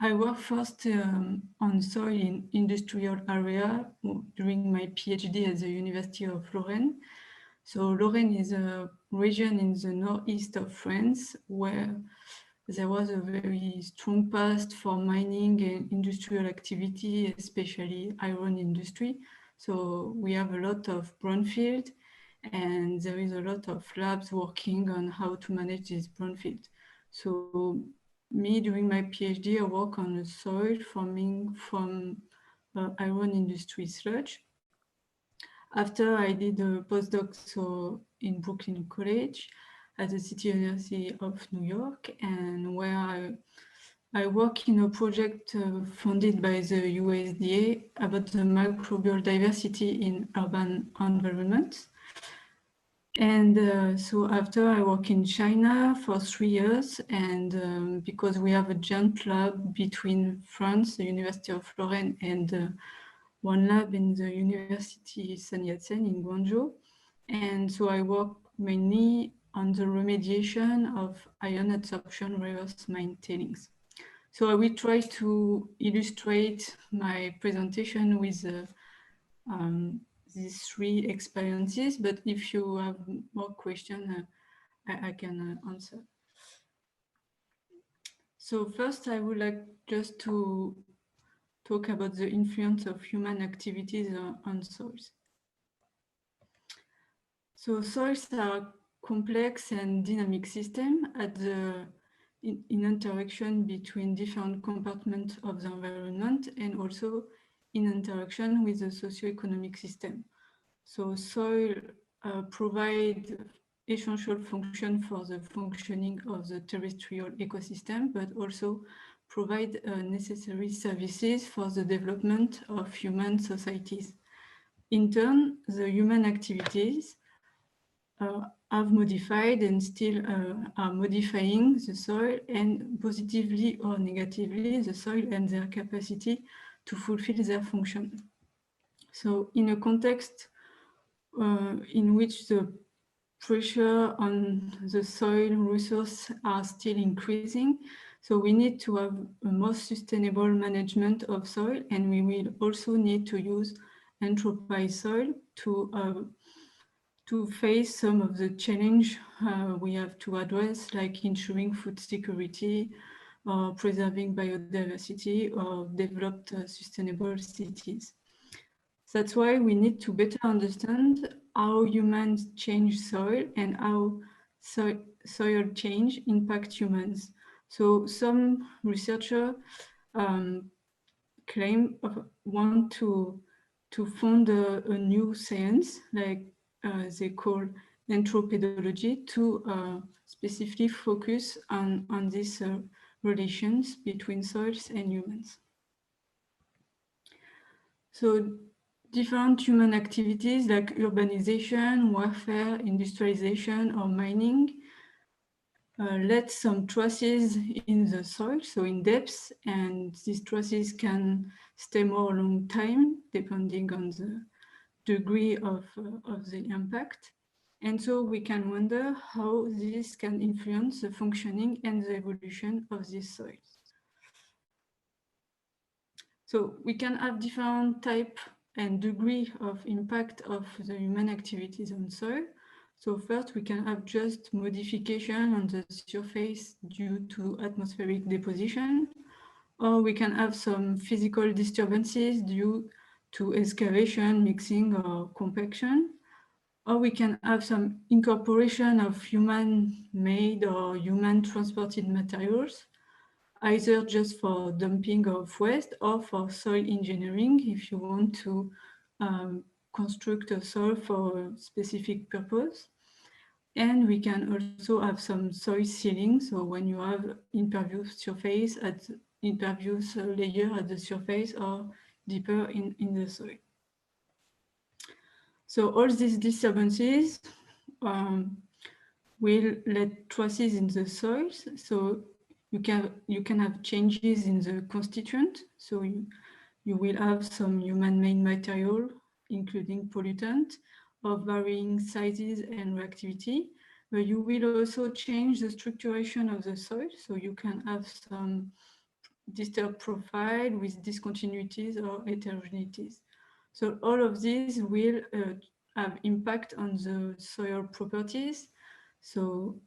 I work first on soil in industrial area during my PhD at the University of Lorraine. So Lorraine is a region in the northeast of France where there was a very strong past for mining and industrial activity, especially iron industry. So we have a lot of brownfield and there is a lot of labs working on how to manage this brownfield. So me during my PhD, I work on the soil forming from iron industry sludge. After I did a postdoc in Brooklyn College at the City University of New York, and where I work in a project funded by the USDA about the microbial diversity in urban environments. And so after I work in China for 3 years, and because we have a joint lab between France, the University of Lorraine, and one lab in the University Sun Yat-sen in Guangzhou. And so I work mainly on the remediation of ion adsorption reverse mine tailings. So I will try to illustrate my presentation with these 3 experiences, but if you have more questions, I can answer. So first, I would like just to talk about the influence of human activities on soils. So soils are complex and dynamic systems in interaction between different compartments of the environment and also in interaction with the socio-economic system. So soil provide essential function for the functioning of the terrestrial ecosystem, but also provide necessary services for the development of human societies. In turn, the human activities have modified and still are modifying the soil, and positively or negatively the soil and their capacity to fulfill their function. So in a context in which the pressure on the soil resource are still increasing, so we need to have a more sustainable management of soil, and we will also need to use anthropized soil to face some of the challenge we have to address, like ensuring food security, or preserving biodiversity, or developed sustainable cities. That's why we need to better understand how humans change soil and how soil change impact humans. So some researchers claim want to found a new science, like they call anthropedology, to specifically focus on these relations between soils and humans. So different human activities like urbanization, warfare, industrialization, or mining let some traces in the soil, so in depth, and these traces can stay more long time depending on the degree of the impact. And so we can wonder how this can influence the functioning and the evolution of these soils. So we can have different type and degree of impact of the human activities on soil. So first, we can have just modification on the surface due to atmospheric deposition, or we can have some physical disturbances due to excavation, mixing, or compaction, or we can have some incorporation of human-made or human-transported materials, either just for dumping of waste or for soil engineering if you want to construct a soil for a specific purpose. And we can also have some soil sealing. So when you have impervious surface at impervious layer at the surface or deeper in the soil. So all these disturbances will let traces in the soils. So you can have changes in the constituent. So you will have some human-made material, including pollutant, of varying sizes and reactivity. But you will also change the structuration of the soil. So you can have some disturbed profile with discontinuities or heterogeneities. So all of these will have impact on the soil properties. So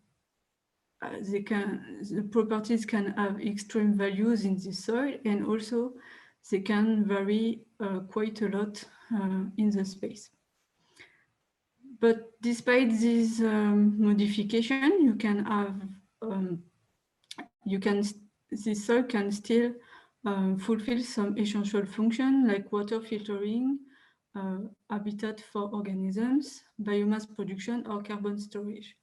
the properties can have extreme values in the soil, and also they can vary quite a lot in the space. But despite this modification, you can have this soil can still fulfill some essential function like water filtering, habitat for organisms, biomass production, or carbon storage.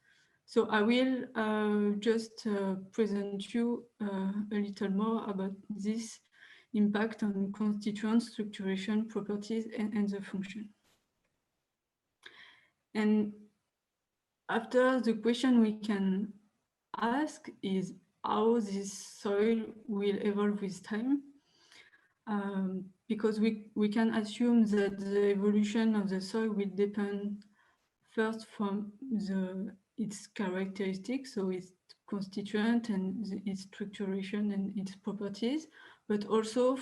So I will just present you a little more about this impact on constituents, structuration, properties, and the function. And after, the question we can ask is how this soil will evolve with time. Because we can assume that the evolution of the soil will depend first from its characteristics, so its constituent and its structuration and its properties, but also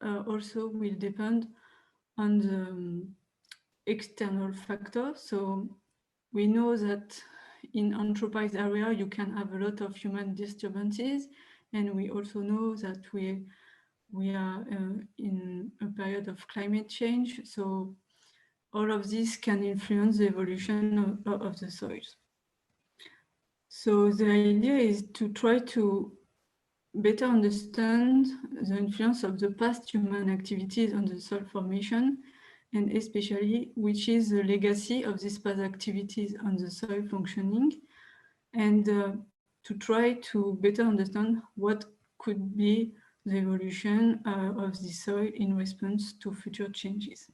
will depend on the external factors. So we know that in anthropized area you can have a lot of human disturbances, and we also know that we are in a period of climate change. So all of this can influence the evolution of the soils. So the idea is to try to better understand the influence of the past human activities on the soil formation, and especially which is the legacy of these past activities on the soil functioning, and to try to better understand what could be the evolution of the soil in response to future changes.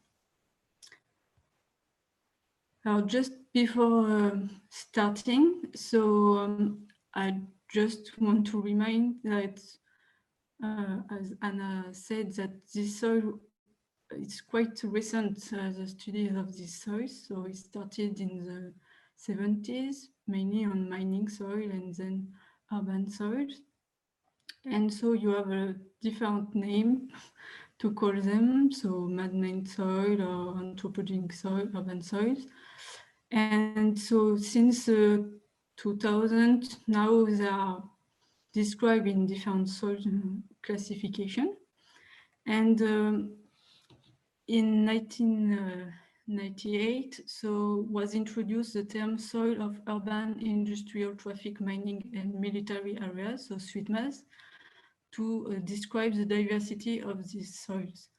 Now, just before starting, so I just want to remind that, as Anna said, that this soil, it's quite recent, the studies of this soil. So it started in the 70s, mainly on mining soil and then urban soils. And so you have a different name to call them, so man-made soil or anthropogenic soil, urban soils. And so since 2000, now they are described in different soil classification. And in 1998, so was introduced the term soil of urban, industrial, traffic, mining, and military areas, so SWITMAS, to describe the diversity of these soils.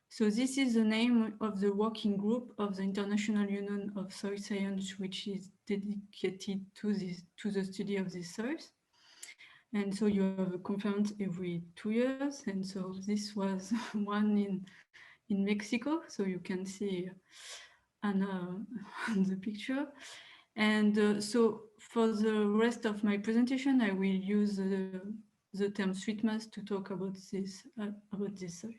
So this is the name of the working group of the International Union of Soil Science, which is dedicated to the study of these soils. And so you have a conference every 2 years. And so this was one in Mexico. So you can see Anna on the picture. And so for the rest of my presentation, I will use the term SWITMAS to talk about this soils.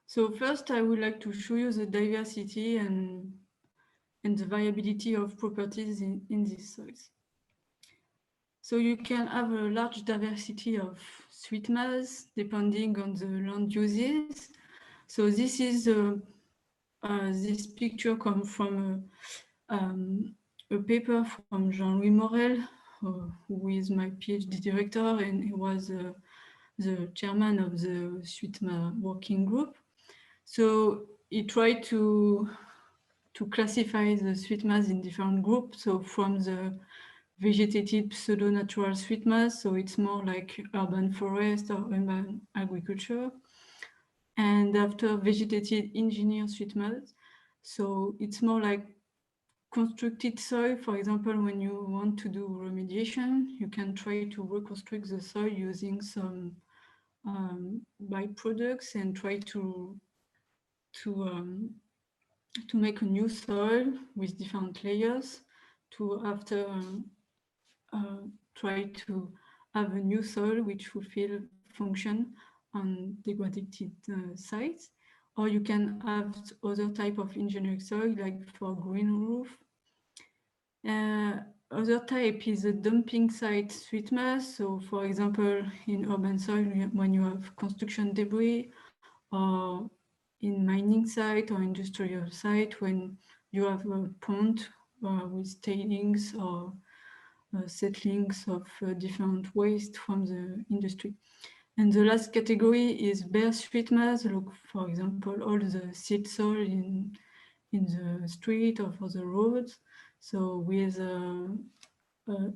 So first, I would like to show you the diversity and the variability of properties in these soils. So you can have a large diversity of SWITMAS depending on the land uses. So this is this picture comes from a paper from Jean-Louis Morel, who is my PhD director, and he was the chairman of the SWITMAS working group. So he tried to classify the SWITMAS in different groups. So from the vegetative pseudo-natural SWITMAS, so it's more like urban forest or urban agriculture. And after vegetative engineered SWITMAS, so it's more like constructed soil. For example, when you want to do remediation, you can try to reconstruct the soil using some byproducts and try to make a new soil with different layers to after try to have a new soil which fulfill function on degraded sites. Or you can have other type of engineering soil, like for green roof. other type is a dumping site sweet mass. So for example, in urban soil, when you have construction debris, or in mining site or industrial site, when you have a pond with tailings or settlings of different waste from the industry. And the last category is bare sweet mass. Look, for example, all the seed soil in the street or for the roads. So with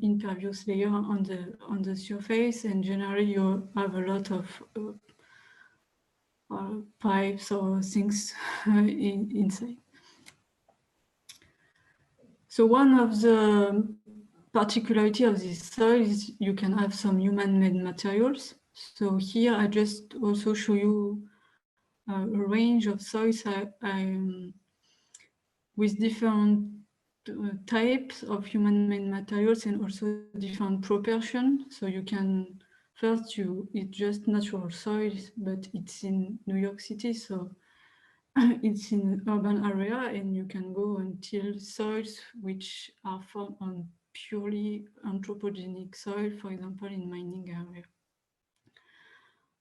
impervious layer on the surface, and generally you have a lot of pipes or things inside. So one of the particularity of this soil is you can have some human-made materials. So here I just also show you a range of soils with different types of human-made materials and also different proportion. So you can it's just natural soils, but it's in New York City, so it's in urban area, and you can go and till soils which are formed on purely anthropogenic soil, for example, in mining area.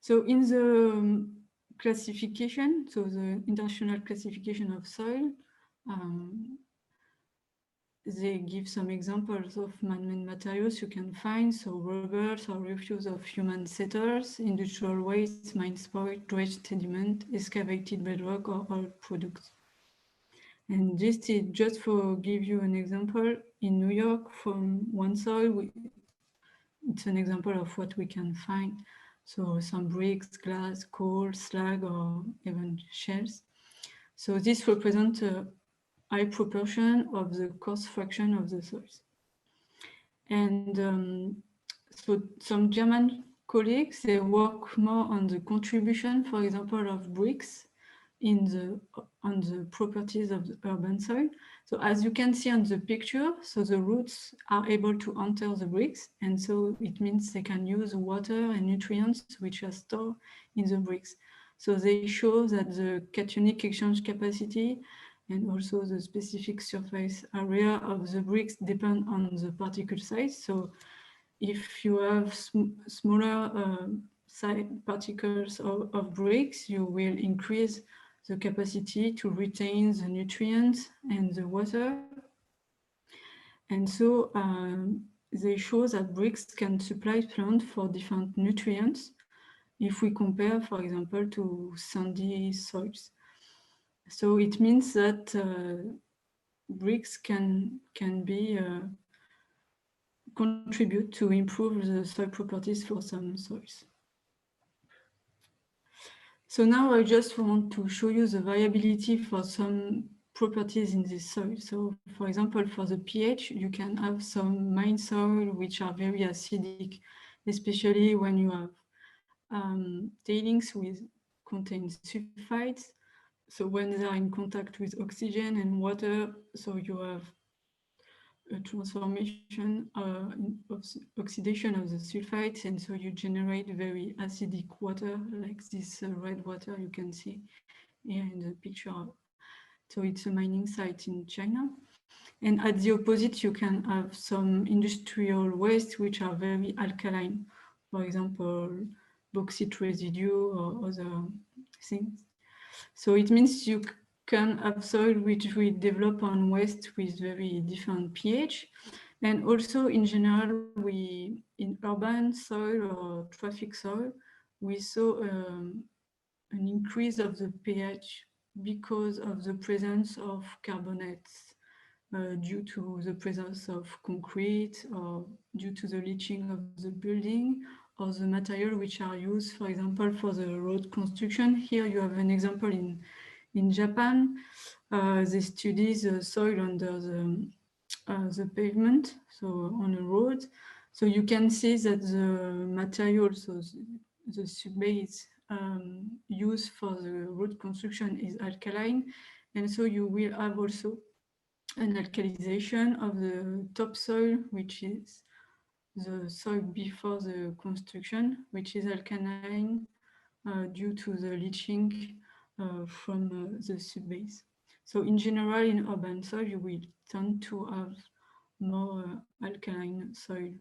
So in the classification, so the international classification of soil, they give some examples of man-made materials you can find, so rubbers or refuse of human settlers, industrial waste, mine spoil, dredged sediment, excavated bedrock, or oil products. And this is just for give you an example. In New York, from one soil, it's an example of what we can find. So some bricks, glass, coal, slag, or even shells. So this represents a high proportion of the coarse fraction of the soils. And so some German colleagues, they work more on the contribution, for example, of bricks on the properties of the urban soil. So as you can see on the picture, so the roots are able to enter the bricks, and so it means they can use water and nutrients which are stored in the bricks. So they show that the cationic exchange capacity and also the specific surface area of the bricks depend on the particle size. So if you have smaller particles of bricks, you will increase the capacity to retain the nutrients and the water. And so they show that bricks can supply plants for different nutrients if we compare, for example, to sandy soils. So it means that bricks can be contribute to improve the soil properties for some soils. So now I just want to show you the variability for some properties in this soil. So for example, for the pH, you can have some mine soil which are very acidic, especially when you have tailings with contain sulfides. So when they are in contact with oxygen and water, so you have a transformation of oxidation of the sulfides, and so you generate very acidic water like this red water you can see here in the picture. So it's a mining site in China. And at the opposite, you can have some industrial waste which are very alkaline, for example, bauxite residue or other things. So it means you can have soil which will develop on waste with very different pH. And also in general, in urban soil or traffic soil, we saw an increase of the pH because of the presence of carbonates due to the presence of concrete or due to the leaching of the building or the material which are used, for example, for the road construction. Here you have an example in Japan. They study the soil under the pavement, so on a road. So you can see that the material, so the subbase used for the road construction is alkaline. And so you will have also an alkalization of the topsoil, which is the soil before the construction, which is alkaline due to the leaching from the subbase. So in general, in urban soil, you will tend to have more alkaline soil,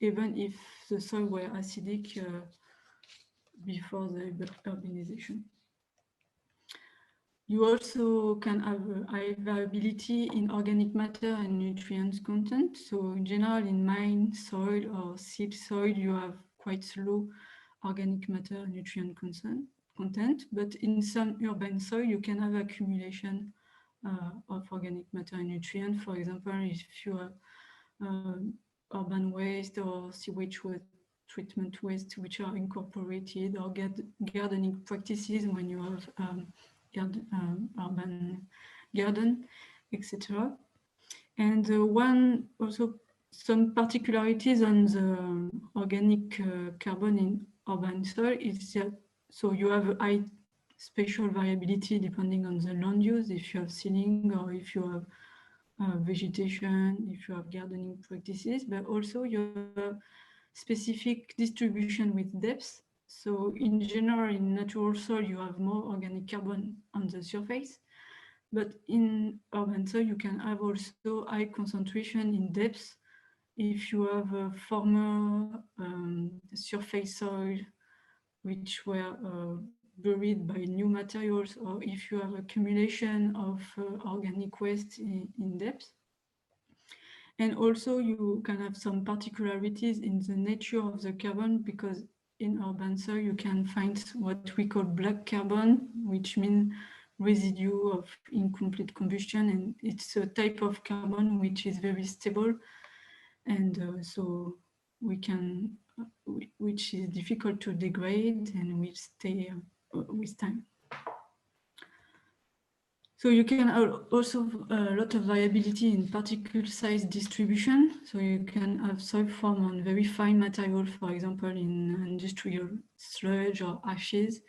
even if the soil were acidic before the urbanization. You also can have high variability in organic matter and nutrients content. So in general, in mine soil or seed soil, you have quite low organic matter and nutrient content. But in some urban soil, you can have accumulation of organic matter and nutrient. For example, if you have urban waste or sewage waste, treatment waste, which are incorporated, or gardening practices when you have urban garden, etc. And one also some particularities on the organic carbon in urban soil is that so you have a high spatial variability depending on the land use, if you have sealing or if you have vegetation, if you have gardening practices, but also you have specific distribution with depth. So in general, in natural soil, you have more organic carbon on the surface, but in urban soil, you can have also high concentration in depth if you have a former surface soil which were buried by new materials, or if you have accumulation of organic waste in depth. And also you can have some particularities in the nature of the carbon, because in urban soil you can find what we call black carbon, which means residue of incomplete combustion, and it's a type of carbon which is very stable, and so we can, which is difficult to degrade and will stay with time. So you can also a lot of variability in particle size distribution. So you can have soil form on very fine material, for example, in industrial sludge or ashes.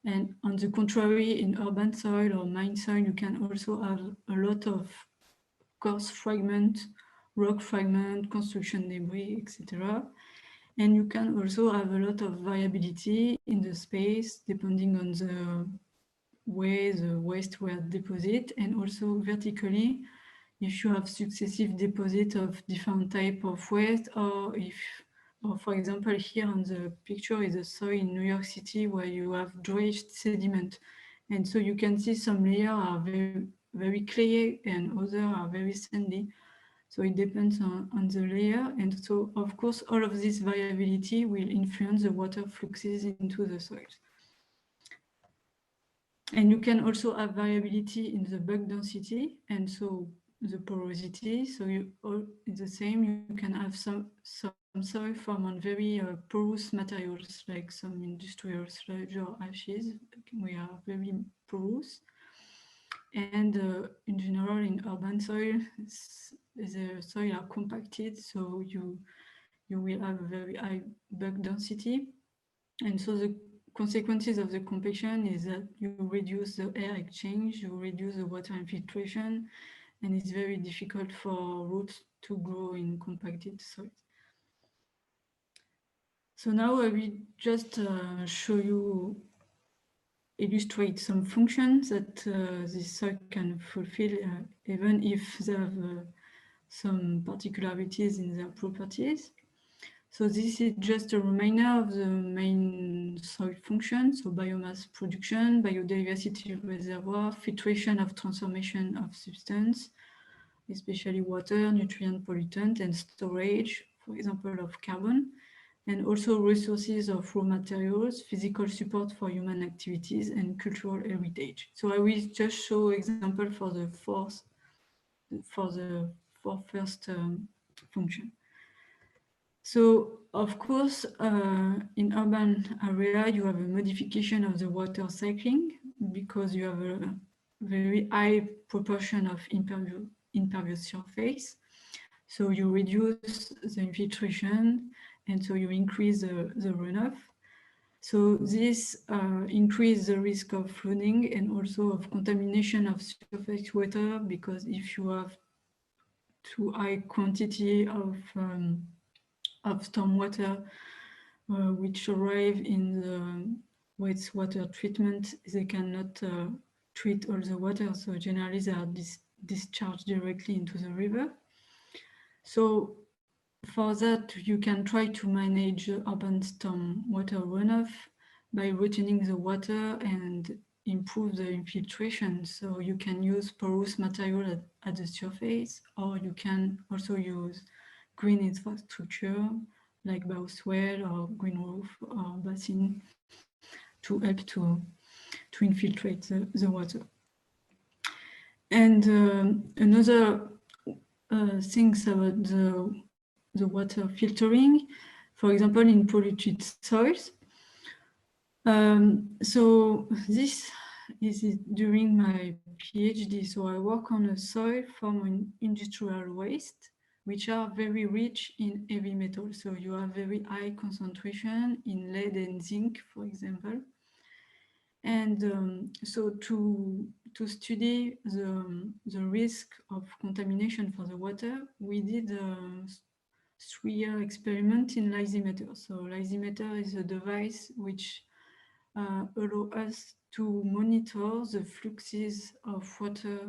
And on the contrary, in urban soil or mine soil, you can also have a lot of coarse fragment, rock fragment, construction debris, etc. And you can also have a lot of variability in the space depending on the way the waste were deposited, and also vertically if you have successive deposit of different type of waste, or if, or for example, here on the picture is a soil in New York City where you have dredged sediment, and so you can see some layers are very clayey and others are very sandy. So it depends on the layer, and so of course all of this variability will influence the water fluxes into the soils. And you can also have variability in the bulk density and so the porosity. So it's the same. You can have some soil form on very porous materials, like some industrial sludge or ashes. We are very porous. And in general, in urban soil, the soil are compacted, so you will have a very high bulk density. And so the consequences of the compaction is that you reduce the air exchange, you reduce the water infiltration, and it's very difficult for roots to grow in compacted soils. So now I will just show you, illustrate some functions that this soil can fulfill, even if they have some particularities in their properties. So this is just a reminder of the main soil functions, so biomass production, biodiversity reservoir, filtration of transformation of substance, especially water, nutrient pollutant, and storage, for example, of carbon, and also resources of raw materials, physical support for human activities, and cultural heritage. So I will just show example for the four first function. So, of course, in urban area, you have a modification of the water cycling because you have a very high proportion of impervious surface. So you reduce the infiltration, and so you increase the runoff. So this increases the risk of flooding and also of contamination of surface water, because if you have too high quantity of stormwater which arrive in the wastewater treatment, they cannot treat all the water, so generally they are discharged directly into the river. So for that, you can try to manage urban storm water runoff by retaining the water and improve the infiltration. So you can use porous material at the surface, or you can also use green infrastructure like bioswale or green roof or basin to help to infiltrate the water. And another things about the water filtering, for example, in polluted soils. So this is during my PhD. So I work on a soil from industrial waste, which are very rich in heavy metals. So you have very high concentration in lead and zinc, for example. And so to study the risk of contamination for the water, we did a 3-year experiment in lysimeter. So lysimeter is a device which allow us to monitor the fluxes of water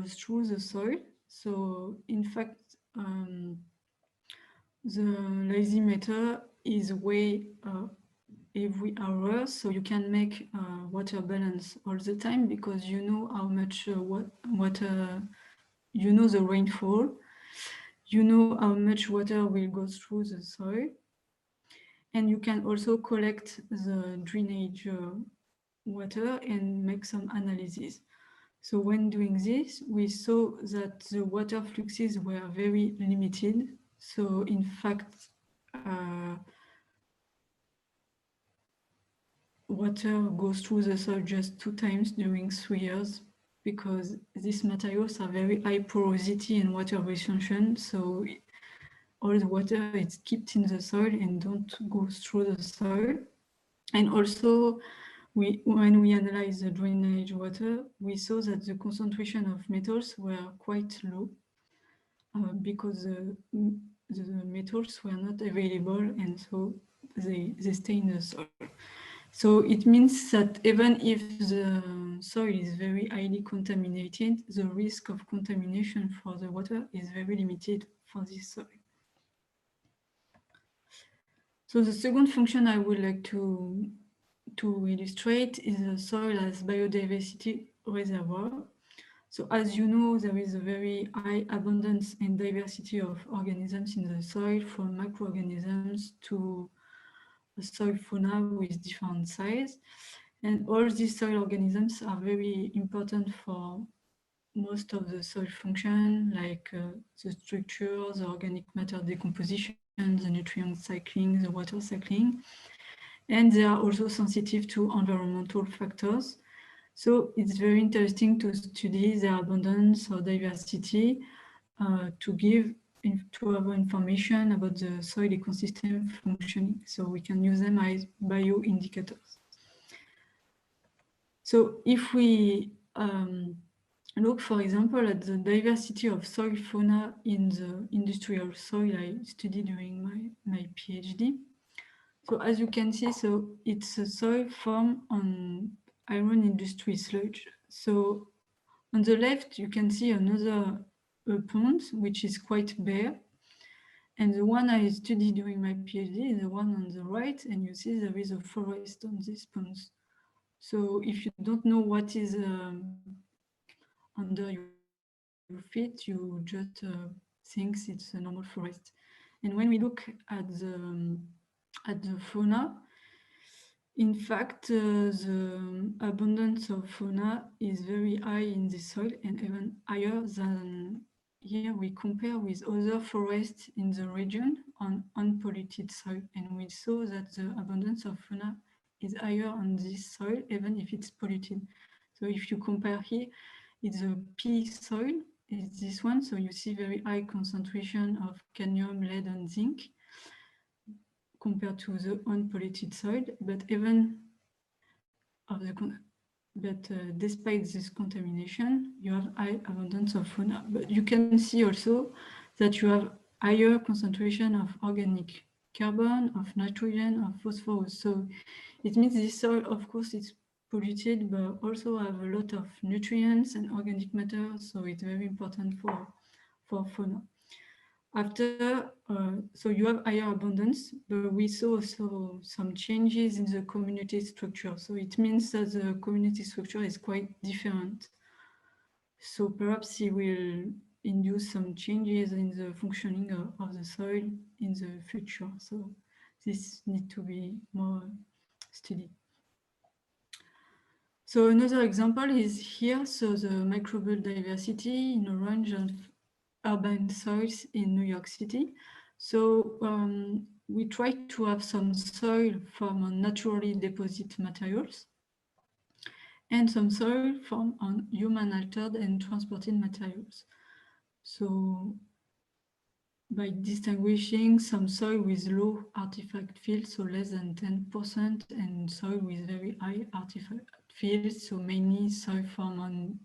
through the soil. So in fact, the lysimeter is weighed every hour, so you can make water balance all the time because you know how much water, you know the rainfall, you know how much water will go through the soil, and you can also collect the drainage water and make some analysis. So when doing this, we saw that the water fluxes were very limited. So in fact, water goes through the soil just 2 times during 3 years because these materials are very high porosity and water retention. So all the water is kept in the soil and don't go through the soil. And also, when we analyze the drainage water, we saw that the concentration of metals were quite low because the metals were not available, and so they stay in the soil. So it means that even if the soil is very highly contaminated, the risk of contamination for the water is very limited for this soil. So the second function I would like to illustrate is the soil as biodiversity reservoir. So as you know, there is a very high abundance and diversity of organisms in the soil, from microorganisms to soil fauna with different size. And all these soil organisms are very important for most of the soil function, like the structures, the organic matter decomposition, the nutrient cycling, the water cycling. And they are also sensitive to environmental factors. So it's very interesting to study their abundance or diversity to have information about the soil ecosystem functioning. So we can use them as bioindicators. So if we look, for example, at the diversity of soil fauna in the industrial soil I studied during my PhD. So as you can see, so it's a soil formed on iron industry sludge. So on the left, you can see another pond, which is quite bare. And the one I studied during my PhD is the one on the right, and you see there is a forest on these ponds. So if you don't know what is under your feet, you just think it's a normal forest. And when we look at the fauna, in fact, the abundance of fauna is very high in the soil and even higher than here we compare with other forests in the region on unpolluted soil. And we saw that the abundance of fauna is higher on this soil, even if it's polluted. So if you compare here, it's a P soil, it's this one. So you see very high concentration of cadmium, lead, and zinc compared to the unpolluted soil, but even despite this contamination, you have high abundance of fauna. But you can see also that you have higher concentration of organic carbon, of nitrogen, of phosphorus. So it means this soil, of course, it's polluted, but also have a lot of nutrients and organic matter. So it's very important for fauna. After, so you have higher abundance, but we saw also some changes in the community structure. So it means that the community structure is quite different. So perhaps it will induce some changes in the functioning of the soil in the future. So this needs to be more studied. So another example is here. So the microbial diversity in a range of urban soils in New York City. So we try to have some soil from naturally deposited materials and some soil from on human altered and transported materials. So by distinguishing some soil with low artifact fields, so less than 10%, and soil with very high artifact fields, so mainly soil formed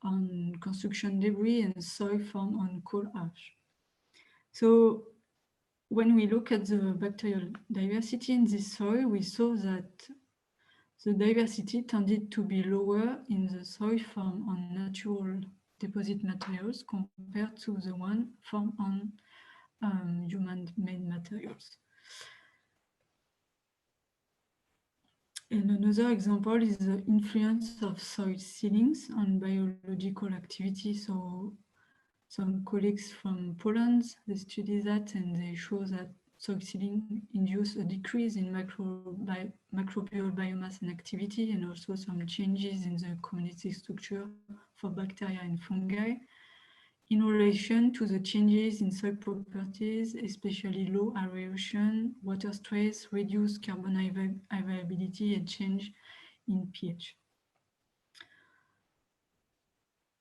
on construction debris and soil formed on coal ash. So when we look at the bacterial diversity in this soil, we saw that the diversity tended to be lower in the soil formed on natural deposit materials compared to the one formed on human-made materials. And another example is the influence of soil sealings on biological activity. So some colleagues from Poland, they study that and they show that soil sealing induce a decrease in microbial biomass and activity, and also some changes in the community structure for bacteria and fungi in relation to the changes in soil properties, especially low aeration, water stress, reduced carbon availability, and change in pH.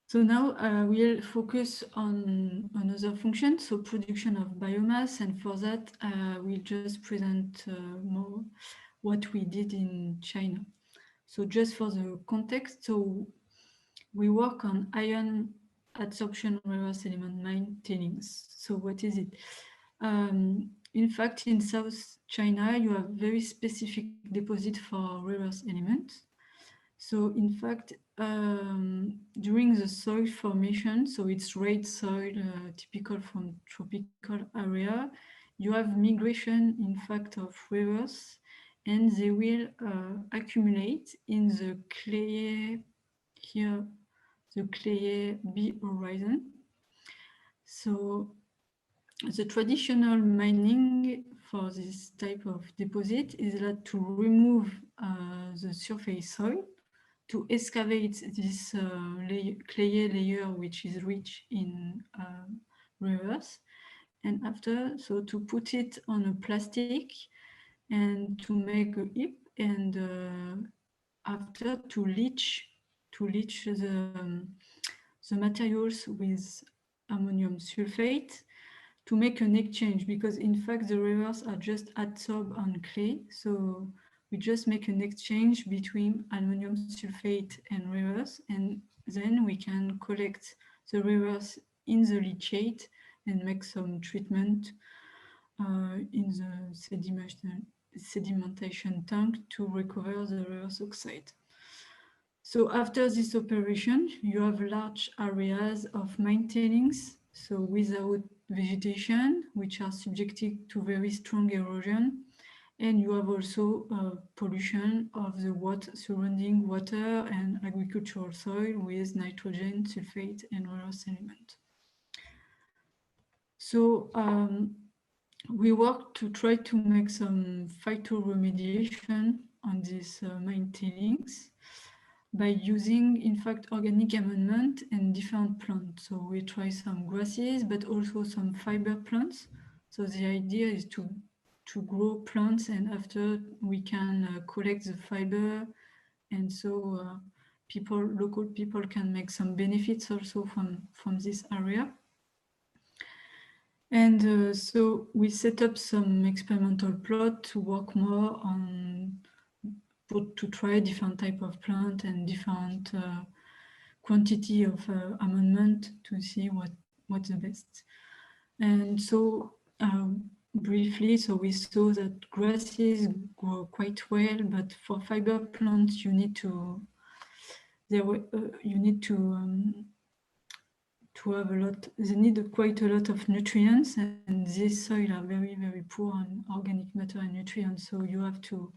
So now we'll focus on another function, so production of biomass, and for that we'll just present more what we did in China. So just for the context, so we work on ion adsorption reverse element mine tailings. So what is it? In fact, in South China, you have very specific deposit for reverse elements. So in fact, during the soil formation, so it's red soil, typical from tropical area, you have migration, in fact, of rivers, and they will accumulate in the clay, here, the clay B horizon. So the traditional mining for this type of deposit is that to remove the surface soil, to excavate this clay layer, which is rich in rivers, and after, so to put it on a plastic and to make a heap, and after to leach the materials with ammonium sulfate to make an exchange, because in fact the rivers are just adsorbed on clay, so we just make an exchange between ammonium sulfate and rivers, and then we can collect the rivers in the leachate and make some treatment in the sedimentation tank to recover the reverse oxide. So after this operation, you have large areas of mine tailings, so without vegetation, which are subjected to very strong erosion. And you have also pollution of the water, surrounding water and agricultural soil with nitrogen, sulfate, and rare element. So we work to try to make some phytoremediation on these mine tailings by using, in fact, organic amendment and different plants. So we try some grasses, but also some fiber plants. So the idea is to grow plants, and after we can collect the fiber, and so local people can make some benefits also from this area. And so we set up some experimental plot to work more on, to try different type of plant and different quantity of amendment to see what's the best. And so briefly, so we saw that grasses grow quite well, but for fiber plants you need to have a lot, they need quite a lot of nutrients, and these soil are very, very poor on organic matter and nutrients. So you have to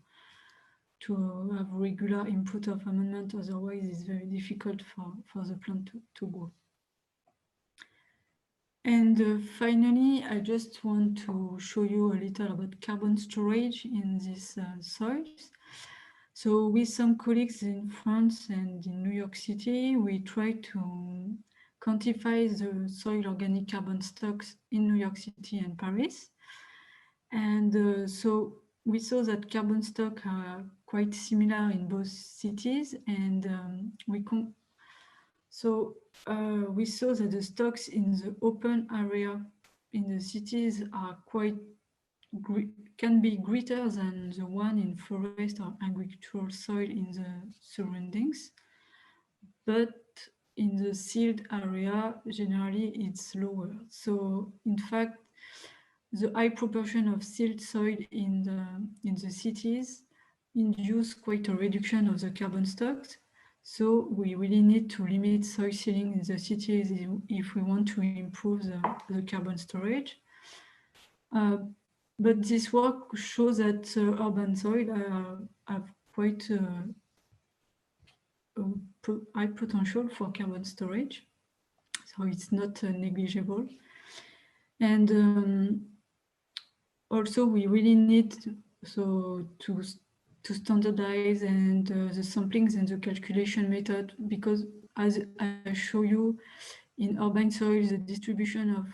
have regular input of amendment, otherwise it's very difficult for the plant to grow. And finally, I just want to show you a little about carbon storage in these soils. So with some colleagues in France and in New York City, we try to quantify the soil organic carbon stocks in New York City and Paris. And so we saw that carbon stocks are quite similar in both cities, and we saw that the stocks in the open area in the cities are can be greater than the one in forest or agricultural soil in the surroundings, but in the sealed area, generally it's lower. So in fact, the high proportion of sealed soil in the cities induce quite a reduction of the carbon stocks. So we really need to limit soil sealing in the cities if we want to improve the carbon storage. But this work shows that urban soil have quite a high potential for carbon storage. So it's not negligible. And also we really need to standardize and the samplings and the calculation method, because as I show you, in urban soils, the distribution of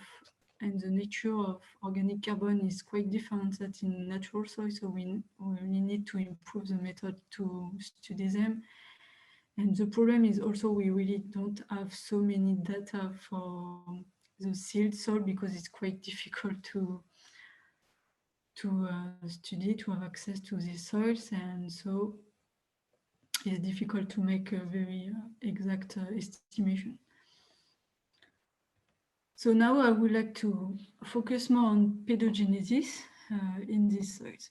and the nature of organic carbon is quite different than in natural soil. So we really need to improve the method to study them. And the problem is also we really don't have so many data for the sealed soil, because it's quite difficult to study, to have access to these soils, and so it's difficult to make a very exact estimation. So now I would like to focus more on pedogenesis in these soils.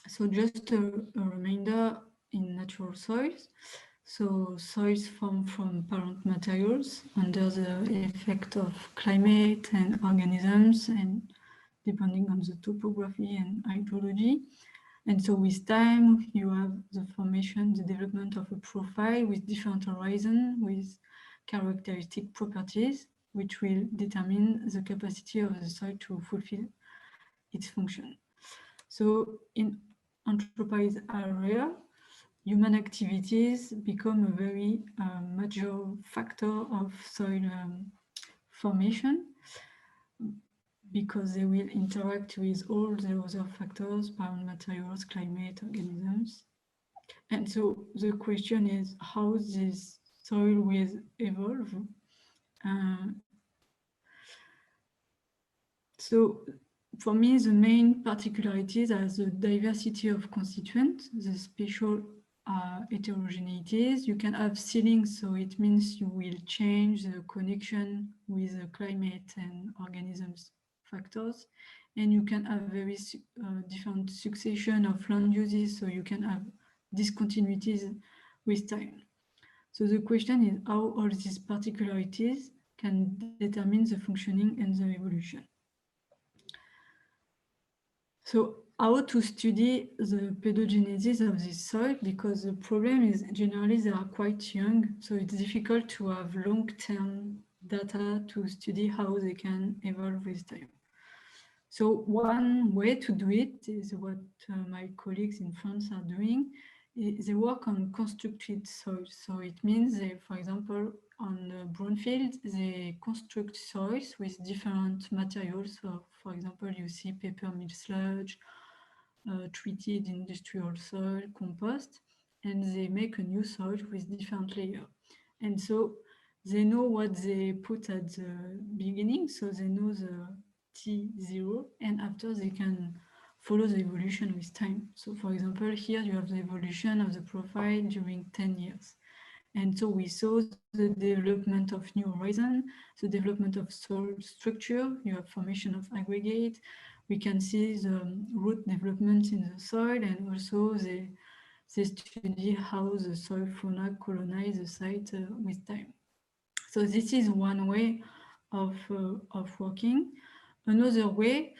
So just a reminder, in natural soils, so soils formed from parent materials under the effect of climate and organisms, and depending on the topography and hydrology. And so with time, you have the formation, the development of a profile with different horizons, with characteristic properties, which will determine the capacity of the soil to fulfill its function. So in anthropized area, human activities become a very major factor of soil formation, because they will interact with all the other factors, parent materials, climate, organisms. And so the question is how this soil will evolve. So for me, the main particularities are the diversity of constituents, the spatial heterogeneities. You can have ceilings, so it means you will change the connection with the climate and organisms factors. And you can have very different succession of land uses, so you can have discontinuities with time. So the question is how all these particularities can determine the functioning and the evolution. So how to study the pedogenesis of this soil, because the problem is generally they are quite young, so it's difficult to have long-term data to study how they can evolve with time. So one way to do it is what my colleagues in France are doing. They work on constructed soils. So it means they, for example, on brownfield, they construct soils with different materials. So for example, you see paper mill sludge, treated industrial soil, compost, and they make a new soil with different layers. And so they know what they put at the beginning, so they know the T0, and after they can follow the evolution with time. So for example, here you have the evolution of the profile during 10 years. And so we saw the development of new horizon, the development of soil structure, you have formation of aggregate. We can see the root development in the soil, and also they study how the soil fauna colonize the site with time. So this is one way of working. Another way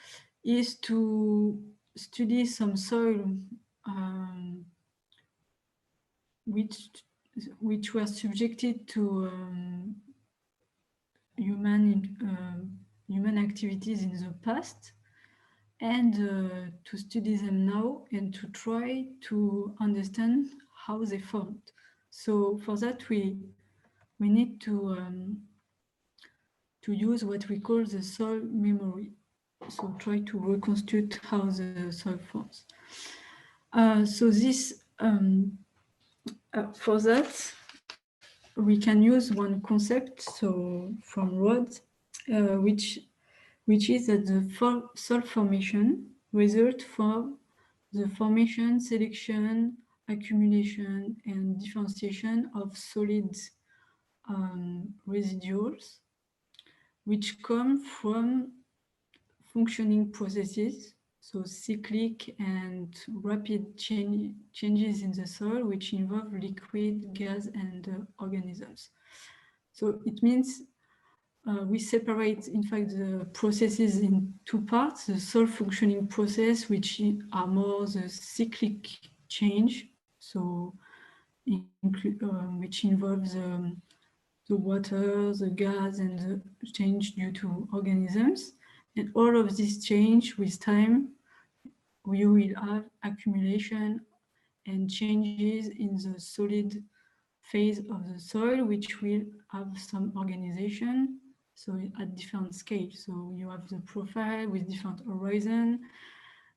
is to study some soil which were subjected to human activities in the past, and to study them now and to try to understand how they formed. So for that we need to use what we call the soil memory. So try to reconstruct how the soil forms. So this for that we can use one concept, so from Rhodes, which is that the soil formation result from the formation, selection, accumulation, and differentiation of solid residuals, which come from functioning processes, so cyclic and rapid changes in the soil, which involve liquid, gas, and organisms. So it means we separate, in fact, the processes in two parts: the soil functioning process, which are more the cyclic change, so which involves the water, the gas, and the change due to organisms. And all of this change with time, we will have accumulation and changes in the solid phase of the soil, which will have some organization, so at different scales. So you have the profile with different horizon.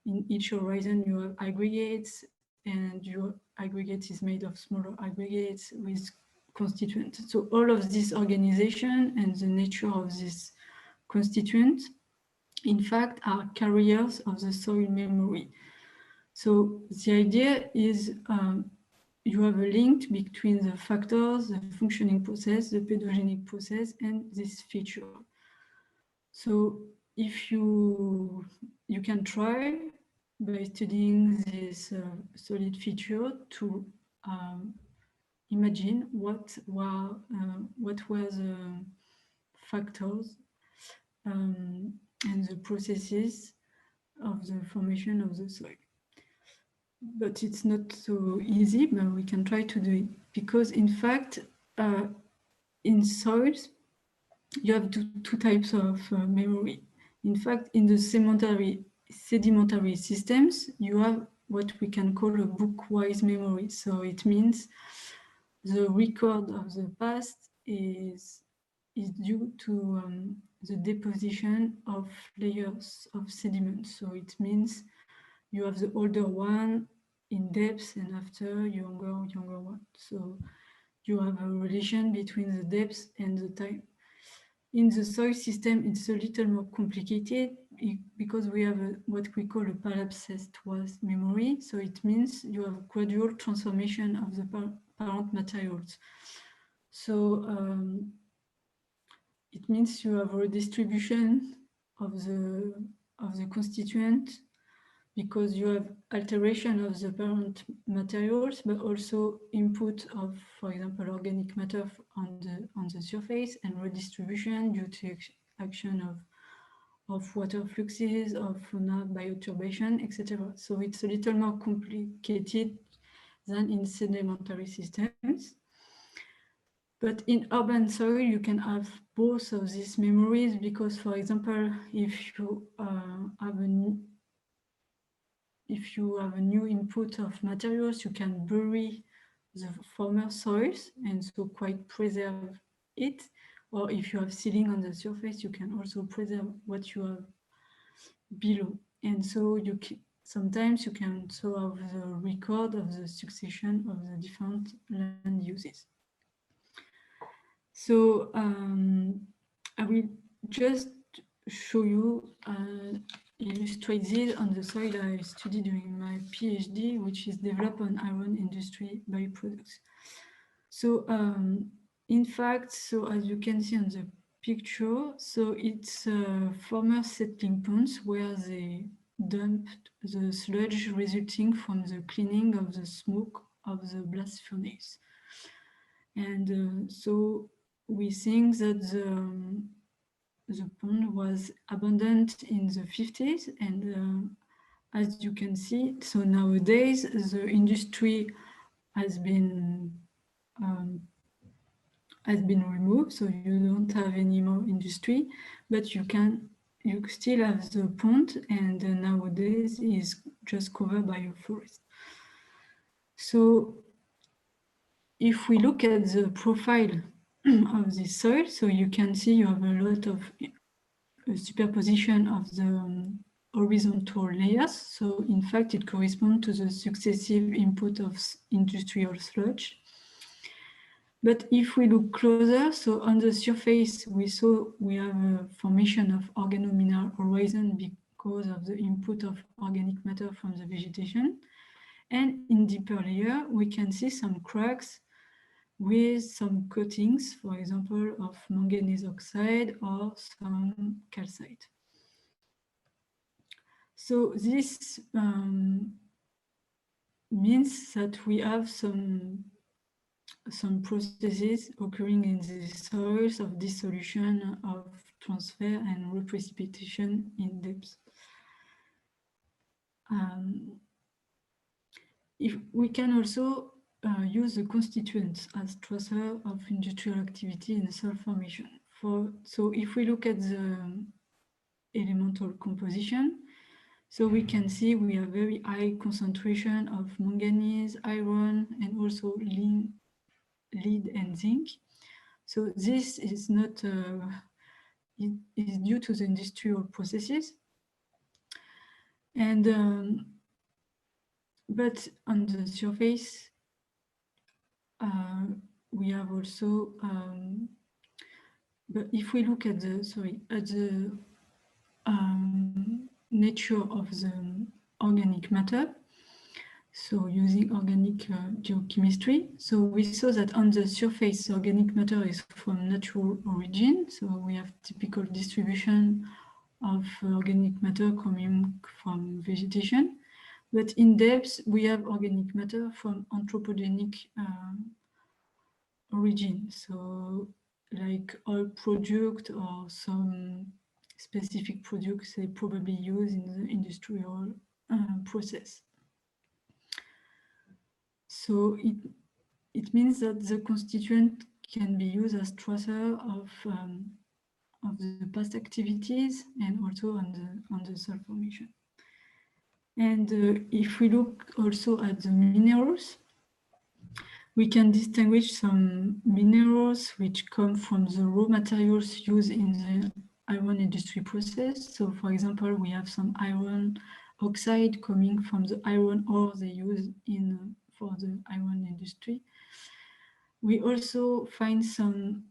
In each horizon you have aggregates, and your aggregate is made of smaller aggregates with constituents. So all of this organization and the nature of this constituent, in fact, are carriers of the soil memory. So the idea is you have a link between the factors, the functioning process, the pedogenic process, and this feature. So if you can try by studying this solid feature to imagine what were the factors and the processes of the formation of the soil. But it's not so easy, but we can try to do it, because in fact in soils you have two types of memory. In fact, in the sedimentary systems, you have what we can call a bookwise memory. So it means the record of the past is due to the deposition of layers of sediment. So it means you have the older one in depth, and after younger one. So you have a relation between the depth and the time. In the soil system, it's a little more complicated because we have what we call a palimpsest memory. So it means you have gradual transformation of the parent materials. So it means you have a redistribution of the constituent, because you have alteration of the parent materials, but also input of, for example, organic matter on the surface, and redistribution due to action of water fluxes, of fauna bioturbation, etc. So it's a little more complicated than in sedimentary systems. But in urban soil, you can have both of these memories, because, for example, if you have a new input of materials, you can bury the former soils and so quite preserve it. Or if you have sealing on the surface, you can also preserve what you have below. And so sometimes you can also have the record of the succession of the different land uses. So I will just show you illustrate this on the soil I studied during my PhD, which is developed on iron industry byproducts. So in fact, so as you can see on the picture, so it's former settling ponds where they dumped the sludge resulting from the cleaning of the smoke of the blast furnace. And so we think that the pond was abandoned in the 50s, and as you can see, so nowadays the industry has been removed, so you don't have any more industry, but you still have the pond, and nowadays is just covered by a forest. So if we look at the profile of the soil, so you can see you have a lot of superposition of the horizontal layers. So in fact, it corresponds to the successive input of industrial sludge. But if we look closer, so on the surface, we have a formation of organomineral horizon because of the input of organic matter from the vegetation. And in deeper layer, we can see some cracks with some coatings, for example, of manganese oxide or some calcite. So this means that we have some processes occurring in the soils of dissolution, of transfer, and reprecipitation in depth. If we can also use the constituents as tracer of industrial activity in soil formation. So if we look at the elemental composition, so we can see we have very high concentration of manganese, iron, and also lead and zinc. So this is not it is due to the industrial processes, and but on the surface we have also. But if we look at the nature of the organic matter, so using organic geochemistry, so we saw that on the surface, organic matter is from natural origin. So we have typical distribution of organic matter coming from vegetation. But in depth, we have organic matter from anthropogenic origin. So like oil product or some specific products they probably use in the industrial process. So it means that the constituent can be used as tracer of the past activities and also on the soil formation. And if we look also at the minerals, we can distinguish some minerals which come from the raw materials used in the iron industry process. So for example, we have some iron oxide coming from the iron ore they use for the iron industry. We also find some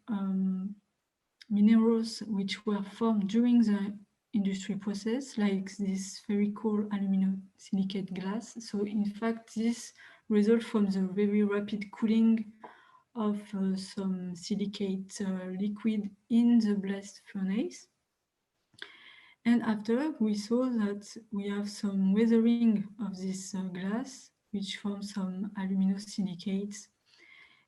minerals which were formed during the industry process, like this spherical aluminosilicate glass. So in fact, this results from the very rapid cooling of some silicate liquid in the blast furnace. And after, we saw that we have some weathering of this glass, which forms some aluminosilicates,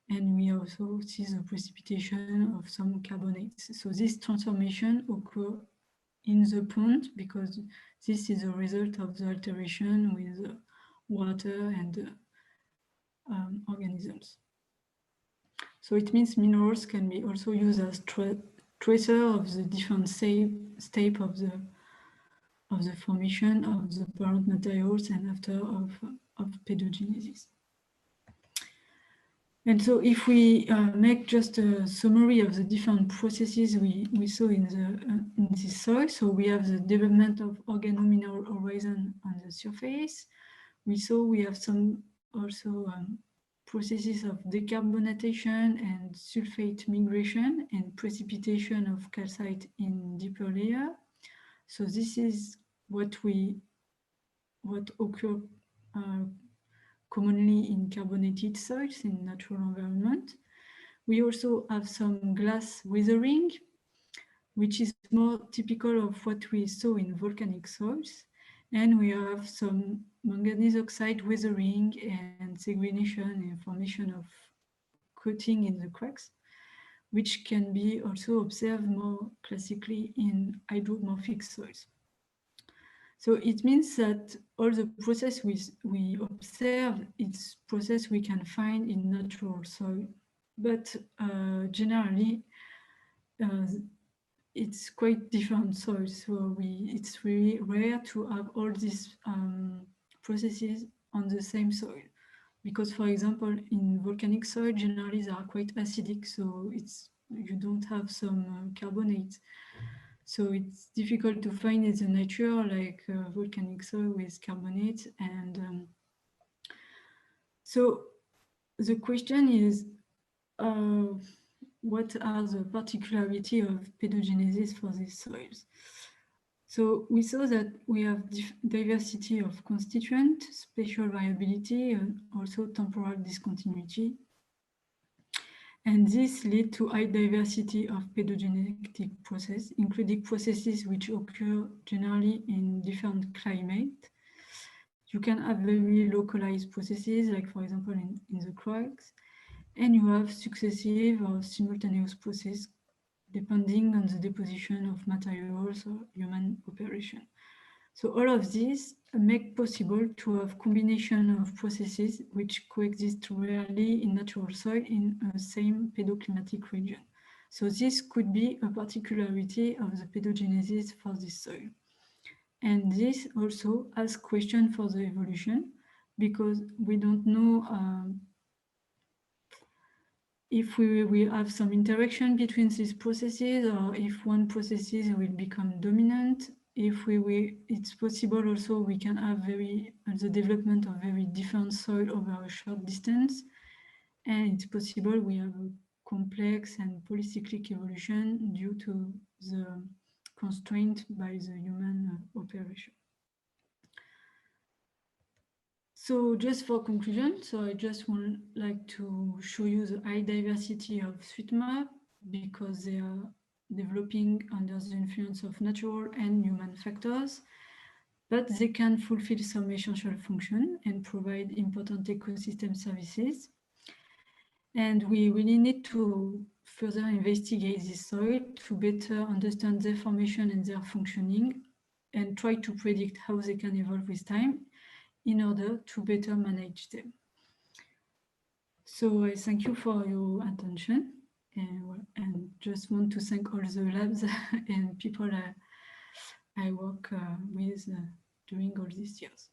and we also see the precipitation of some carbonates. So this transformation occurs in the pond because this is a result of the alteration with water and organisms. So it means minerals can be also used as tracer of the different state of the formation of the parent materials and after of pedogenesis. And so if we make just a summary of the different processes we saw in this soil, so we have the development of organomineral horizon on the surface. We saw we have some also processes of decarbonatation and sulfate migration and precipitation of calcite in deeper layer. So this is what occurs commonly in carbonated soils in natural environment. We also have some glass weathering, which is more typical of what we saw in volcanic soils. And we have some manganese oxide weathering and segregation and formation of coating in the cracks. which can be also observed more classically in hydromorphic soils. So it means that all the process we observe, it's process we can find in natural soil. But generally, it's quite different soils. So it's really rare to have all these processes on the same soil. Because, for example, in volcanic soil, generally they are quite acidic, so you don't have some carbonates. So it's difficult to find in the nature like volcanic soil with carbonates. And so the question is, what are the particularities of pedogenesis for these soils? So we saw that we have diversity of constituent, spatial variability, and also temporal discontinuity. And this leads to high diversity of pedogenetic processes, including processes which occur generally in different climates. You can have very localized processes, like for example in the cracks, and you have successive or simultaneous processes depending on the deposition of materials or human operation. So all of these make possible to have combination of processes which coexist rarely in natural soil in a same pedoclimatic region. So this could be a particularity of the pedogenesis for this soil. And this also asks questions for the evolution, because we don't know if we will have some interaction between these processes, or if one processes will become dominant. If it's possible also we can have the development of very different soil over a short distance. And it's possible we have a complex and polycyclic evolution due to the constraint by the human operation. So just for conclusion, so I just would like to show you the high diversity of SweetMap, because they are developing under the influence of natural and human factors, but they can fulfill some essential function and provide important ecosystem services. And we really need to further investigate this soil to better understand their formation and their functioning, and try to predict how they can evolve with time in order to better manage them. So I thank you for your attention, and just want to thank all the labs and people I work with during all these years.